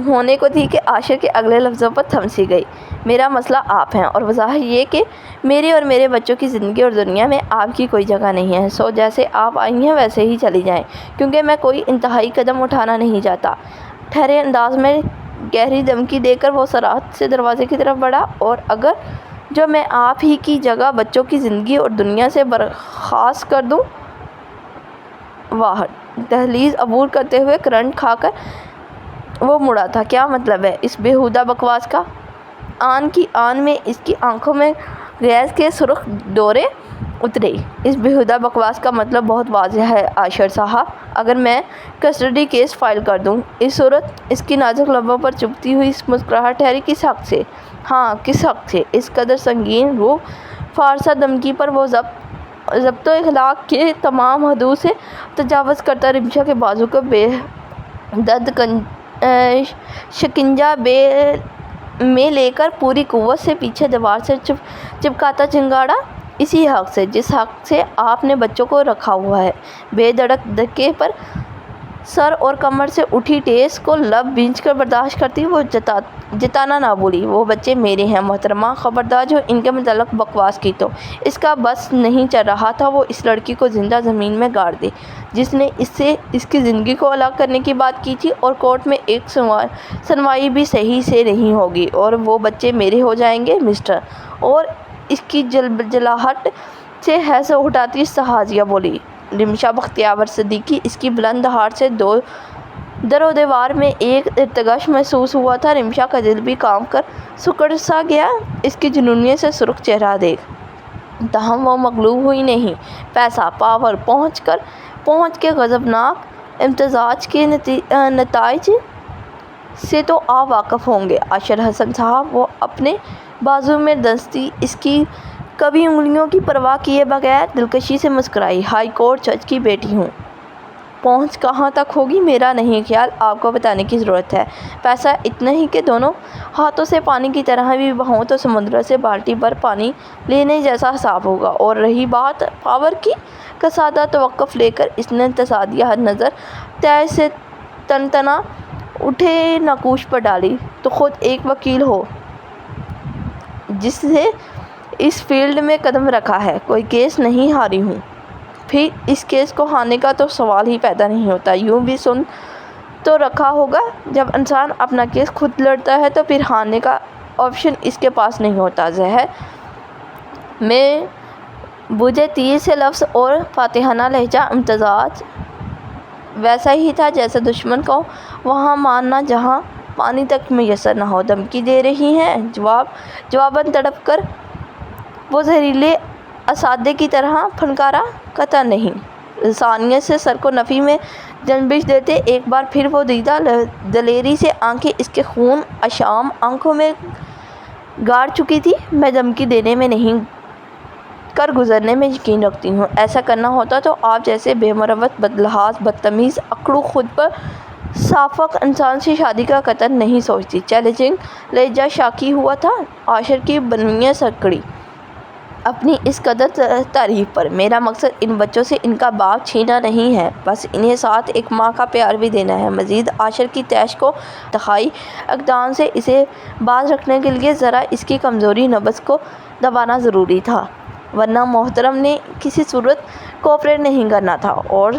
ہونے کو تھی کہ عاشق کے اگلے لفظوں پر تھم سی گئی۔ میرا مسئلہ آپ ہیں، اور بظاہر یہ کہ میری اور میرے بچوں کی زندگی اور دنیا میں آپ کی کوئی جگہ نہیں ہے۔ سو جیسے آپ آئی ہیں ویسے ہی چلی جائیں، کیونکہ میں کوئی انتہائی قدم اٹھانا نہیں چاہتا۔ ٹھہرے انداز میں گہری دھمکی دے کر وہ صراحت سے دروازے کی طرف بڑھا، اور اگر جو میں آپ ہی کی جگہ بچوں کی زندگی اور دنیا سے برخاست کر دوں۔ واحد دہلیز عبور کرتے ہوئے کرنٹ کھا کر وہ مڑا تھا۔ کیا مطلب ہے اس بےہودہ بکواس کا؟ آن کی آن میں اس کی آنکھوں میں گیس کے سرخ ڈورے اترے۔ اس بےہودہ بکواس کا مطلب بہت واضح ہے عاشر صاحب۔ اگر میں کسٹڈی کیس فائل کر دوں، اس صورت اس کی نازک لبوں پر چبھتی ہوئی مسکراہٹ ٹھہری۔ کس حق سے؟ ہاں، کس حق سے؟ اس قدر سنگین روح فارسہ دھمکی پر وہ ضبط و اخلاق کے تمام حدود سے تجاوز کرتا رمشا کے بازو کو بے درد شکنجہ میں لے کر پوری قوت سے پیچھے دیوار سے چپکاتا چنگاڑا۔ اسی حق سے جس حق سے آپ نے بچوں کو رکھا ہوا ہے۔ بے دھڑک دھکے پر سر اور کمر سے اٹھی ٹھیس کو لب بھینچ کر برداشت کرتی وہ جتانا نہ بولی۔ وہ بچے میرے ہیں محترمہ، خبردار جو ان کے متعلق بکواس کی تو اس کا بس نہیں چل رہا تھا وہ اس لڑکی کو زندہ زمین میں گاڑ دے جس نے اس سے اس کی زندگی کو الگ کرنے کی بات کی تھی، اور کورٹ میں ایک سنوائی بھی صحیح سے نہیں ہوگی اور وہ بچے میرے ہو جائیں گے مسٹر۔ اور اس کی جلاہٹ سے حیث اٹھاتی استحاضیہ بولی رمشا بختیور صدیقی۔ اس کی بلند دہاڑ سے در و دیوار میں ایک ارتعاش محسوس ہوا تھا۔ رمشا کا دل بھی کام کر سکڑ سا گیا اس کی جنونیت سے سرخ چہرہ دیکھ، تاہم وہ مغلوب ہوئی نہیں۔ پیسہ، پاور، پہنچ کے غضبناک امتزاج کے نتائج سے تو آپ واقف ہوں گے عاشر حسن صاحب۔ وہ اپنے بازو میں دھنستی اس کی کبھی انگلیوں کی پرواہ کیے بغیر دلکشی سے مسکرائی۔ ہائی کورٹ جج کی بیٹی ہوں، پہنچ کہاں تک ہوگی میرا نہیں خیال آپ کو بتانے کی ضرورت ہے۔ پیسہ اتنا ہی کہ دونوں ہاتھوں سے پانی کی طرح بھی بہاؤں تو سمندر سے بالٹی بھر پانی لینے جیسا حساب ہوگا۔ اور رہی بات پاور کی، کسادہ توقف لے کر اس نے تصادیہ نظر تیز سے تنتنا اٹھے ناقوش پر ڈالی۔ تو خود ایک وکیل ہو جس نے اس فیلڈ میں قدم رکھا ہے، کوئی کیس نہیں ہاری ہوں، پھر اس کیس کو ہارنے کا تو سوال ہی پیدا نہیں ہوتا۔ یوں بھی سن تو رکھا ہوگا، جب انسان اپنا کیس خود لڑتا ہے تو پھر ہارنے کا آپشن اس کے پاس نہیں ہوتا۔ زہر میں بوجھے تیر سے لفظ اور فاتحانہ لہجہ امتزاج ویسا ہی تھا جیسا دشمن کو وہاں مارنا جہاں پانی تک میسر نہ ہو۔ دھمکی دے رہی ہیں، جواباً تڑپ کر وہ زہریلے اسادے کی طرح پھنکارا، قطع نہیں۔ ثانیہ سے سر کو نفی میں جنبش دیتے ایک بار پھر وہ دیدہ دلیری سے آنکھیں اس کے خون آشام آنکھوں میں گاڑ چکی تھی۔ میں دھمکی دینے میں نہیں، کر گزرنے میں یقین رکھتی ہوں۔ ایسا کرنا ہوتا تو آپ جیسے بے مروت، بدلحاظ، بدتمیز، اکڑو، خود پر صافق انسان سے شادی کا قطع نہیں سوچتی۔ چیلنجنگ لہجہ شاکی ہوا تھا عاشر کی بنویں سکڑی اپنی اس قدر تعریف پر۔ میرا مقصد ان بچوں سے ان کا باپ چھینا نہیں ہے، بس انہیں ساتھ ایک ماں کا پیار بھی دینا ہے۔ مزید عاشر کی تیش کو دکھائی اقدام سے اسے باز رکھنے کے لیے ذرا اس کی کمزوری نبض کو دبانا ضروری تھا، ورنہ محترم نے کسی صورت کوآپریٹ نہیں کرنا تھا، اور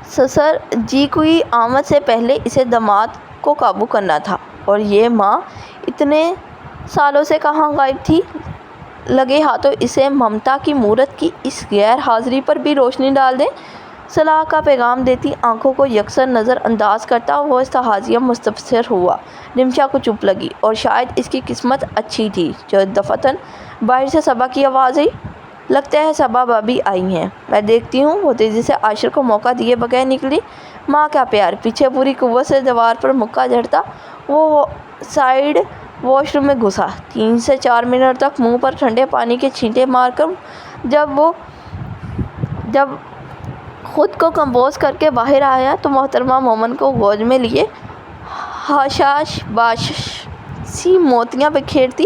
سسر جی کی آمد سے پہلے اسے داماد کو قابو کرنا تھا۔ اور یہ ماں اتنے سالوں سے کہاں غائب تھی؟ لگے ہاتھوں اسے ممتا کی مورت کی اس غیر حاضری پر بھی روشنی ڈال دیں۔ صلاح کا پیغام دیتی آنکھوں کو یکسر نظر انداز کرتا وہ استحاضیہ مستفسر ہوا۔ رمشا کو چپ لگی، اور شاید اس کی قسمت اچھی تھی جو دفعتاً باہر سے صبا کی آواز آئی۔ لگتا ہے صبا بھابھی آئی ہیں، میں دیکھتی ہوں۔ وہ تیزی سے عاشر کو موقع دیے بغیر نکلی۔ ماں کا پیار پیچھے پوری قوت سے دیوار پر مکہ جڑتا وہ سائیڈ واش روم میں گھسا۔ 3 سے 4 منٹ تک منہ پر ٹھنڈے پانی کے چھینٹے مار کر جب خود کو کمپوز کر کے باہر آیا تو محترمہ مومن کو گود میں لیے حشاش باش سی موتیاں بکھیرتی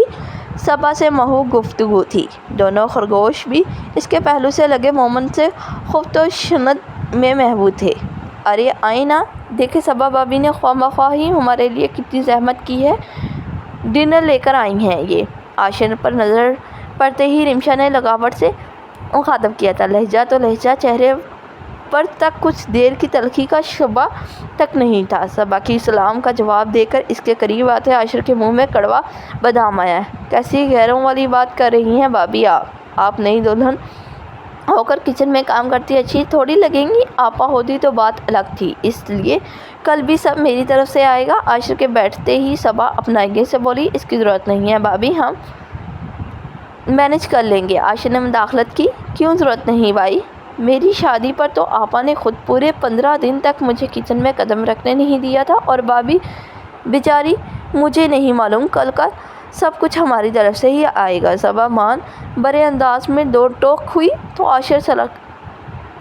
صبا سے محو گفتگو تھی۔ دونوں خرگوش بھی اس کے پہلو سے لگے مومن سے خفت و شنت میں محبوب تھے۔ ارے آئیں نا، دیکھیں صبا بھابھی نے خواہ مخواہ ہی ہمارے لیے کتنی زحمت کی ہے، ڈنر لے کر آئی ہیں یہ۔ عاشر پر نظر پڑتے ہی رمشا نے لگاوٹ سے مخاطب کیا تھا، لہجہ تو لہجہ، چہرے پر تک کچھ دیر کی تلخی کا شبہ تک نہیں تھا۔ صبا کی سلام کا جواب دے کر اس کے قریب آتے عاشر کے منہ میں کڑوا بادام آیا۔ کیسی غیروں والی بات کر رہی ہیں بھابھی آپ نئی دلہن ہو کر کچن میں کام کرتی اچھی تھوڑی لگیں گی، آپا ہوتی تو بات الگ تھی، اس لیے کل بھی سب میری طرف سے آئے گا۔ عاشر کے بیٹھتے ہی صبا اپنائیگی سے بولی، اس کی ضرورت نہیں ہے بھابھی، ہم مینج کر لیں گے۔ عاشر نے مداخلت کی، کیوں ضرورت نہیں بھائی؟ میری شادی پر تو آپا نے خود پورے 15 دن تک مجھے کچن میں قدم رکھنے نہیں دیا تھا، اور بھابھی بیچاری مجھے نہیں معلوم کل کا سب کچھ ہماری طرف سے ہی آئے گا۔ صبا مان برے انداز میں دو ٹوک ہوئی تو عاشر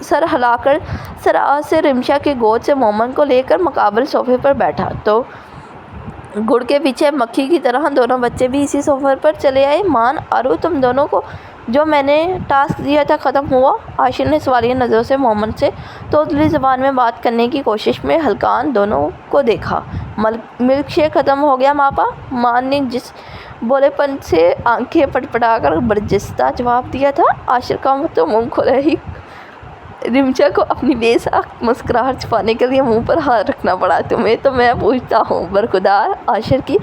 سر ہلا کر سراعت سے رمشا کے گود سے مومن کو لے کر مقابل صوفے پر بیٹھا تو گڑ کے پیچھے مکھی کی طرح دونوں بچے بھی اسی صوفے پر چلے آئے۔ مان آرو، تم دونوں کو جو میں نے ٹاسک دیا تھا ختم ہوا؟ عاشر نے سوالیہ نظروں سے مومن سے توتلی زبان میں بات کرنے کی کوشش میں ہلکان دونوں کو دیکھا۔ ملک شیک ختم ہو گیا ماپا، مان نے جس بولے پن سے آنکھیں پٹپٹا کر برجستہ جواب دیا تھا۔ عاشر کا تو منہ کھلا ہی رمشا کو اپنی بے ساخت مسکراہٹ چھپانے کے لیے منہ پر ہاتھ رکھنا پڑا۔ تمہیں تو میں پوچھتا ہوں برخودار، عاشر کی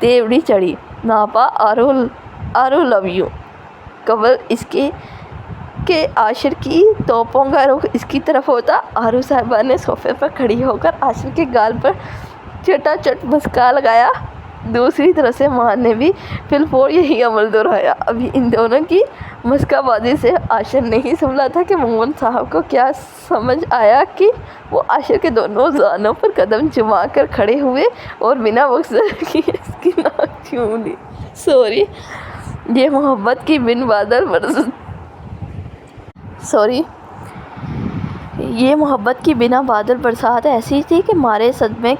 تیوری چڑھی۔ ناپا آرو لو یو۔ قبل اس کے کہ عاشر کی توپوں کا رخ اس کی طرف ہوتا، آرو صاحبہ نے صوفے پر کھڑی ہو کر عاشر کے گال پر چٹا چٹ مسکا لگایا۔ دوسری طرف سے مان نے بھی فی الفور یہی عمل دہرایا۔ ابھی ان دونوں کی مسکا بازی سے عاشر نہیں سنبھلا تھا کہ مومن صاحب کو کیا سمجھ آیا کہ وہ عاشر کے دونوں زانوں پر قدم جما کر کھڑے ہوئے اور بنا مقصد کی اس کی ناک چوم لی۔ یہ محبت کی بنا بادل برسات ایسی تھی کہ مارے صدمے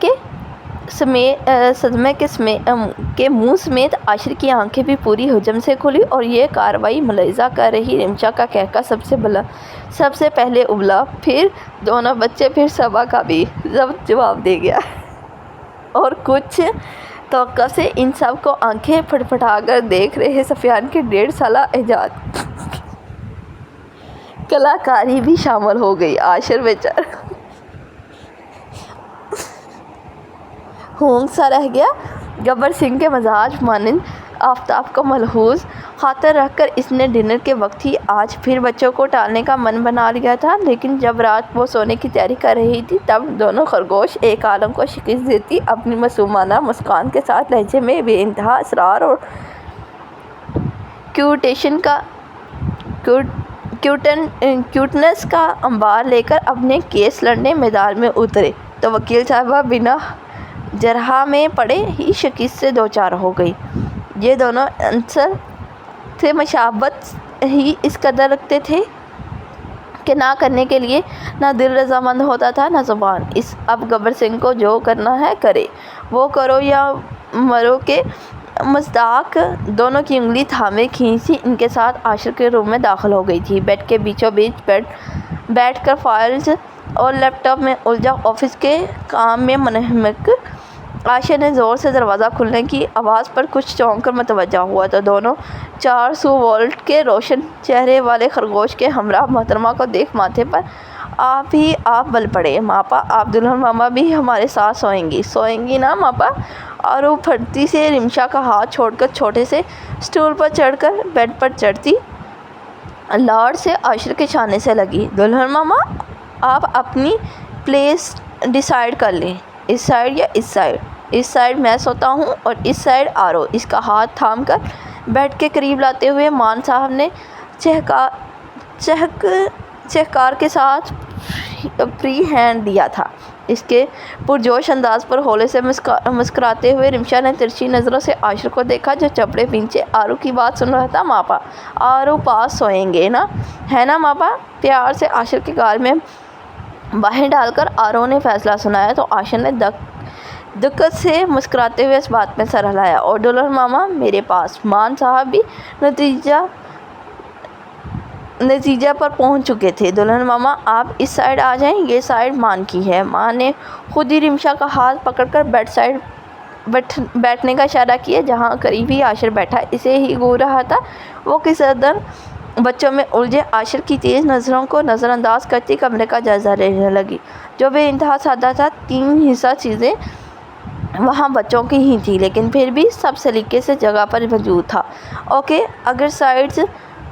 کے منہ سمیت عاشر کی آنکھیں بھی پوری حجم سے کھلی، اور یہ کارروائی ملاحظہ کر رہی رمشا کا قہقہ سب سے پہلے ابلا، پھر دونوں بچے، پھر صبا کا بھی ضبط جواب دے گیا۔ اور کچھ توقع سے ان سب کو آنکھیں پھٹپھٹا کر دیکھ رہے سفیان کے 1.5 سالہ ایجاد کلاکاری بھی شامل ہو گئی۔ عاشر بیچارہ ہونک سا رہ گیا۔ گبر سنگھ کے مزاج مانند آفتاب کو ملحوظ خاطر رکھ کر اس نے ڈنر کے وقت ہی آج پھر بچوں کو ٹالنے کا من بنا لیا تھا، لیکن جب رات وہ سونے کی تیاری کر رہی تھی تب دونوں خرگوش ایک عالم کو شکست دیتی اپنی معصومانہ مسکان کے ساتھ لہجے میں بے انتہا اسرار اور کیوٹنس کا انبار لے کر اپنے کیس لڑنے میدان میں اترے تو وکیل صاحبہ بنا جرح میں پڑے ہی شکست سے دوچار ہو گئی۔ یہ دونوں عنصر سے مشابہت ہی اس قدر رکھتے تھے کہ نہ کرنے کے لیے نہ دل رضامند ہوتا تھا نہ زبان۔ اب گبر سنگھ کو جو کرنا ہے کرے، وہ کرو یا مرو کے مصداق دونوں کی انگلی تھامے کھینچتی ان کے ساتھ عاشر کے روم میں داخل ہو گئی تھی۔ بیڈ کے بیچوں بیچ بیٹھ کر فائلز اور لیپ ٹاپ میں الجھا آفس کے کام میں منہمک عاشر نے زور سے دروازہ کھلنے کی آواز پر کچھ چونک کر متوجہ ہوا تو دونوں 400 وولٹ کے روشن چہرے والے خرگوش کے ہمراہ محترمہ کو دیکھ ماتھے پر آپ ہی آپ بل پڑے۔ ماپا، آپ دلہن ماما بھی ہمارے ساتھ سوئیں گی نا ماپا؟ آرو پھٹتی سے رمشا کا ہاتھ چھوڑ کر چھوٹے سے اسٹول پر چڑھ کر بیڈ پر چڑھتی لاڈ سے عاشر کے شانے سے لگی۔ دلہن ماما، آپ اپنی پلیس ڈیسائیڈ کر لیں، اس سائڈ یا اس سائڈ؟ اس سائڈ میں سوتا ہوں اور اس سائڈ آرو۔ اس کا ہاتھ تھام کر بیڈ کے قریب لاتے ہوئے مان صاحب نے چہکار کے ساتھ فری ہینڈ دیا تھا۔ اس کے پرجوش انداز پر ہولے سے مسکراتے ہوئے رمشا نے ترچھی نظروں سے عاشر کو دیکھا جو چپڑے پیچھے آرو کی بات سن رہا تھا۔ ماپا، آرو پاس سوئیں گے نا، ہے نا ماپا؟ پیار سے عاشر کے گال میں باہیں ڈال کر آرو نے فیصلہ سنایا تو عاشر نے دقت سے مسکراتے ہوئے اس بات میں سر ہلایا۔ اور دلہن ماما میرے پاس۔ مان صاحب بھی نتیجہ پر پہنچ چکے تھے۔ دلہن ماما، آپ اس سائڈ آ جائیں، یہ سائڈ مان کی ہے۔ ماں نے خود ہی رمشا کا ہاتھ پکڑ کر بیڈ سائڈ بیٹھنے کا اشارہ کیا جہاں قریب ہی عاشر بیٹھا اسے ہی گھور رہا تھا۔ وہ کس قدر بچوں میں الجھے عاشر کی تیز نظروں کو نظر انداز کرتی کمرے کا جائزہ لینے لگی جو بے انتہا سادہ تھا۔ 3 حصہ چیزیں وہاں بچوں کی ہی تھی لیکن پھر بھی سب سلیقے سے جگہ پر موجود تھا۔ اوکے، اگر سائڈز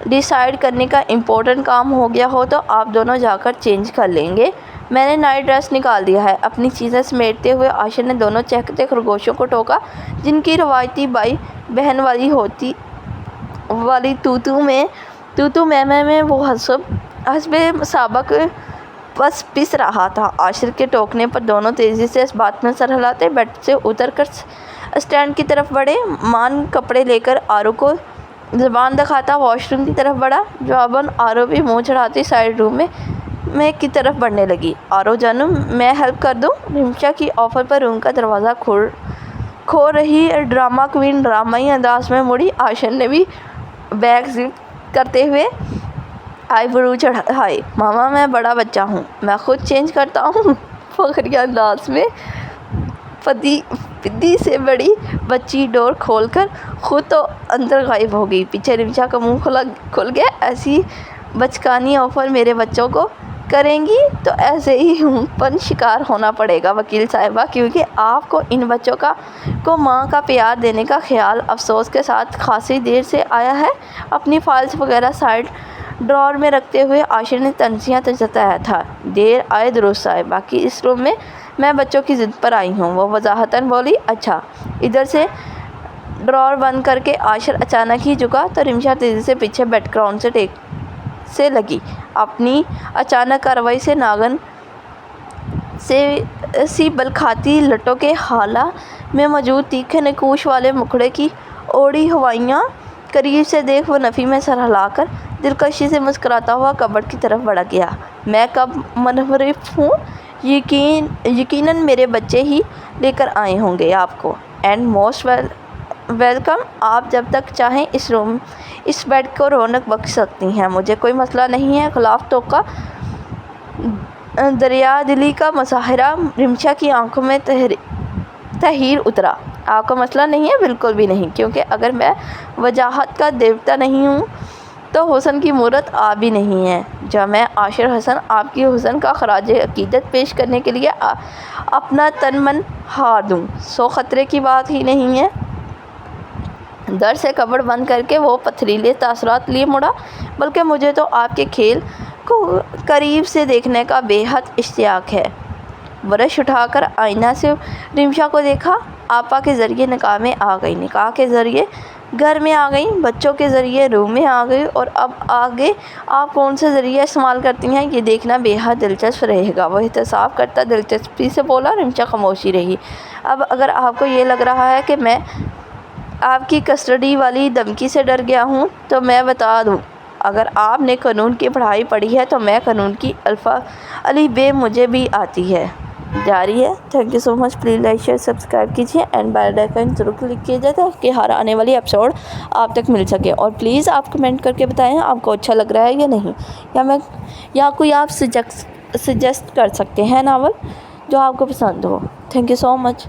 ڈیسائیڈ کرنے کا امپورٹنٹ کام ہو گیا ہو تو آپ دونوں جا کر چینج کر لیں گے۔ میں نے نائٹ ڈریس نکال دیا ہے۔ اپنی چیزیں سمیٹتے ہوئے عاشر نے دونوں چہکتے خرگوشوں کو ٹوکا جن کی روایتی بھائی بہن والی توتو میں وہ حسب سابق پس رہا تھا۔ عاشر کے ٹوکنے پر دونوں تیزی سے اس بات میں سر ہلاتے بیڈ سے اتر کر اسٹینڈ کی طرف بڑھے۔ مان کپڑے لے کر آرو کو زبان دکھاتا واش روم کی طرف بڑھا۔ جواباً آرو بھی منہ چڑھاتی سائڈ روم میں کی طرف بڑھنے لگی۔ آرو جانو، میں ہیلپ کر دوں؟ رمشا کی آفر پر روم کا دروازہ کھول رہی ڈرامہ کوئین ڈرامائی انداز میں مڑی۔ عاشر نے بھی بیگ زپ کرتے ہوئے آئی برو چڑھائے۔ ماما، میں بڑا بچہ ہوں، میں خود چینج کرتا ہوں۔ فخریہ انداز میں پدی سے بڑی بچی ڈور کھول کر خود تو اندر غائب ہو گئی۔ پیچھے رمشا کا منہ کھل گیا۔ ایسی بچکانی آفر میرے بچوں کو کریں گی تو ایسے ہی ہونک پن شکار ہونا پڑے گا وکیل صاحبہ، کیونکہ آپ کو ان بچوں کو ماں کا پیار دینے کا خیال افسوس کے ساتھ خاصی دیر سے آیا ہے۔ اپنی فائلز وغیرہ سائڈ ڈرار میں رکھتے ہوئے عاشر نے تنزیہ جتایا تھا۔ دیر آئے درست آئے، باقی اس روم میں بچوں کی ضد پر آئی ہوں، وہ وضاحتاً بولی۔ اچھا۔ ادھر سے ڈرار بند کر کے عاشر اچانک ہی جھکا تو رمشا تیزی سے پیچھے بیڈ گراؤنڈ سے لگی۔ اپنی اچانک کارروائی سے ناگن سی بل کھاتی لٹوں کے حالہ میں موجود تیکھے نقوش والے مکھڑے کی اوڑی ہوائیاں قریب سے دیکھ وہ نفی میں سر ہلا کر دلکشی سے مسکراتا ہوا کبڈ کی طرف بڑھ گیا۔ میں کب منحرف ہوں؟ یقیناً میرے بچے ہی لے کر آئے ہوں گے آپ کو۔ And most welcome. آپ جب تک چاہیں اس بیڈ کو رونق بخش سکتی ہیں، مجھے کوئی مسئلہ نہیں ہے۔ خلاف توقع دریا دلی کا مظاہرہ رمشا کی آنکھوں میں تحیر اترا۔ آپ کا مسئلہ نہیں ہے؟ بالکل بھی نہیں، کیونکہ اگر میں وجاہت کا دیوتا نہیں ہوں تو حسن کی مورت آپ بھی نہیں ہے۔ جب میں عاشر حسن آپ کی حسن کا خراج عقیدت پیش کرنے کے لیے اپنا تن من ہار دوں، سو خطرے کی بات ہی نہیں ہے۔ در سے کبڑ بند کر کے وہ پتھریلے تاثرات لیے مڑا، بلکہ مجھے تو آپ کے کھیل کو قریب سے دیکھنے کا بے حد اشتیاق ہے۔ برش اٹھا کر آئینہ سے رمشا کو دیکھا۔ آپا کے ذریعے نکاح میں آ گئی، نکاح کے ذریعے گھر میں آ گئی، بچوں کے ذریعے روم میں آ گئی، اور اب آگے آپ کون سے ذریعہ استعمال کرتی ہیں یہ دیکھنا بے حد دلچسپ رہے گا۔ وہ احتساب کرتا دلچسپی سے بولا۔ رمشا خاموشی رہی۔ اب اگر آپ کو یہ لگ رہا ہے کہ میں آپ کی کسٹڈی والی دھمکی سے ڈر گیا ہوں تو میں بتا دوں، اگر آپ نے قانون کی پڑھائی پڑھی ہے تو میں قانون کی الف بے مجھے بھی آتی ہے۔ جاری ہے۔ Thank you so much. Please like share subscribe کیجیے اینڈ بیل آئیکن ضرور کلک کیجیے تاکہ ہر آنے والی ایپیسوڈ آپ تک مل سکے۔ اور پلیز آپ کمنٹ کر کے بتائیں آپ کو اچھا لگ رہا ہے یا نہیں، یا کوئی آپ سجیسٹ کر سکتے ہیں ناول جو آپ کو پسند ہو۔ Thank you so much.